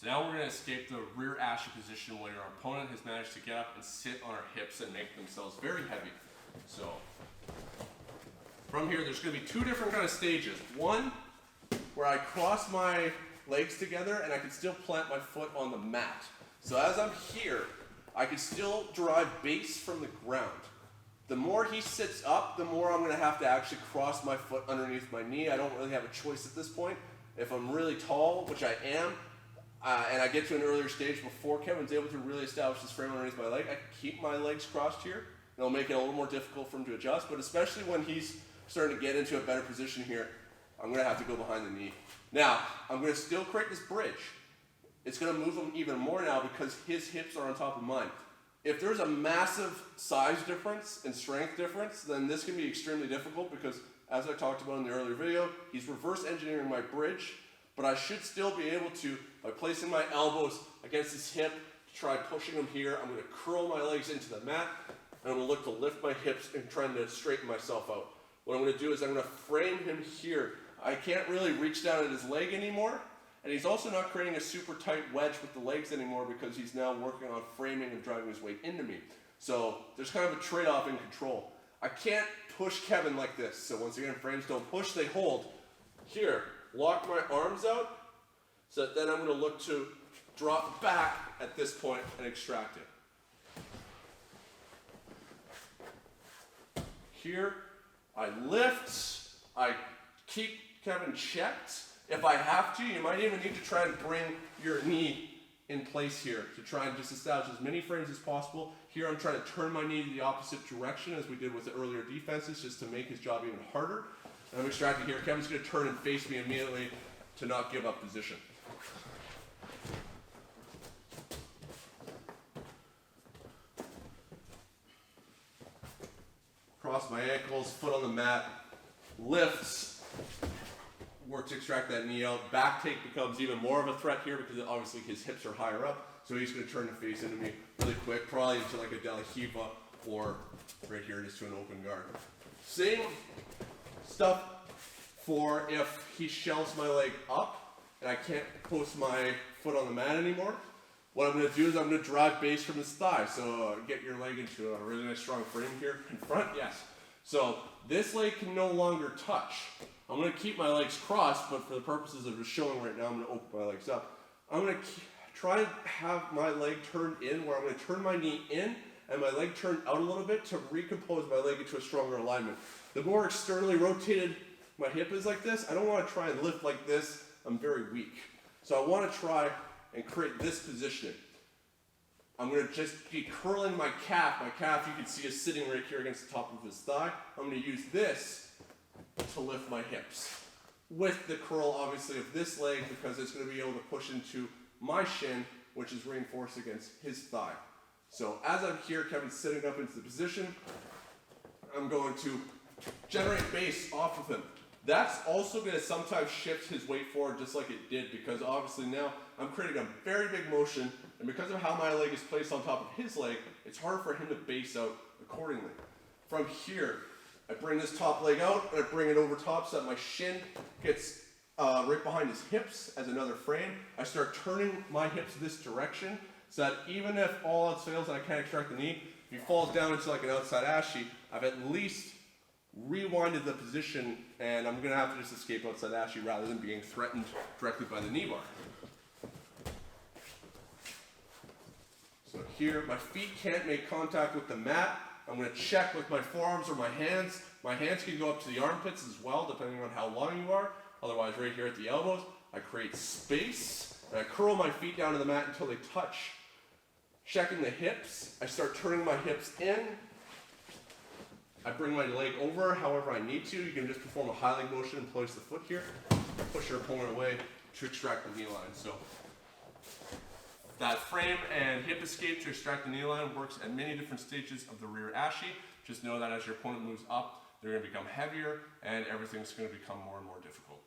So now we're going to escape the rear Ashi position when our opponent has managed to get up and sit on our hips and make themselves very heavy. So from here, there's going to be two different kind of stages. One where I cross my legs together and I can still plant my foot on the mat. So as I'm here, I can still derive base from the ground. The more he sits up, the more I'm going to have to actually cross my foot underneath my knee. I don't really have a choice at this point. If I'm really tall, which I am, and I get to an earlier stage before Kevin's able to really establish this frame underneath my leg, I can keep my legs crossed here. It'll make it a little more difficult for him to adjust, but especially when he's starting to get into a better position here, I'm going to have to go behind the knee. Now, I'm going to still create this bridge. It's going to move him even more now because his hips are on top of mine. If there's a massive size difference and strength difference, then this can be extremely difficult because, as I talked about in the earlier video, he's reverse engineering my bridge, but I should still be able to, by placing my elbows against his hip, try pushing him here. I'm going to curl my legs into the mat, and I'm going to look to lift my hips and trying to straighten myself out. What I'm going to do is I'm going to frame him here. I can't really reach down at his leg anymore, and he's also not creating a super tight wedge with the legs anymore because he's now working on framing and driving his weight into me. So there's kind of a trade-off in control. I can't push Kevin like this. So once again, frames don't push, they hold. Here, lock my arms out, so that then I'm going to look to drop back at this point and extract it. Here, I lift, I keep Kevin checked. If I have to, you might even need to try and bring your knee in place here to try and just establish as many frames as possible. Here I'm trying to turn my knee to the opposite direction as we did with the earlier defenses just to make his job even harder. And I'm extracting here. Kevin's going to turn and face me immediately to not give up position. Cross my ankles, foot on the mat, lifts, work to extract that knee out. Back take becomes even more of a threat here because obviously his hips are higher up. So he's going to turn and face into me really quick, probably into like a Delahiva or right here just to an open guard. Same stuff for if he shelves my leg up and I can't post my foot on the mat anymore. What I'm going to do is I'm going to drive base from his thigh. So get your leg into a really nice strong frame here in front. Yes. So this leg can no longer touch. I'm going to keep my legs crossed, but for the purposes of just showing right now, I'm going to open my legs up. I'm going to try and have my leg turned in where I'm going to turn my knee in and my leg turned out a little bit to recompose my leg into a stronger alignment. The more externally rotated my hip is like this, I don't want to try and lift like this. I'm very weak. So I want to try and create this positioning. I'm going to just be curling my calf. My calf, you can see, is sitting right here against the top of his thigh. I'm going to use this to lift my hips. With the curl, obviously, of this leg because it's going to be able to push into my shin, which is reinforced against his thigh. So as I'm here, Kevin's sitting up into the position. I'm going to generate base off of him. That's also going to sometimes shift his weight forward just like it did because obviously now I'm creating a very big motion, and because of how my leg is placed on top of his leg, it's harder for him to base out accordingly. From here, I bring this top leg out and I bring it over top so that my shin gets right behind his hips as another frame. I start turning my hips this direction so that even if all else fails and I can't extract the knee, if he falls down into like an outside Ashi, I've at least rewinded the position and I'm going to have to just escape outside Ashi rather than being threatened directly by the knee bar. So here, my feet can't make contact with the mat. I'm going to check with my forearms or my hands. My hands can go up to the armpits as well, depending on how long you are. Otherwise, right here at the elbows, I create space, and I curl my feet down to the mat until they touch. Checking the hips, I start turning my hips in. I bring my leg over however I need to. You can just perform a high leg motion and place the foot here. Push your opponent away to extract the knee line. So that frame and hip escape to extract the knee line works at many different stages of the rear Ashi. Just know that as your opponent moves up, they're going to become heavier and everything's going to become more and more difficult.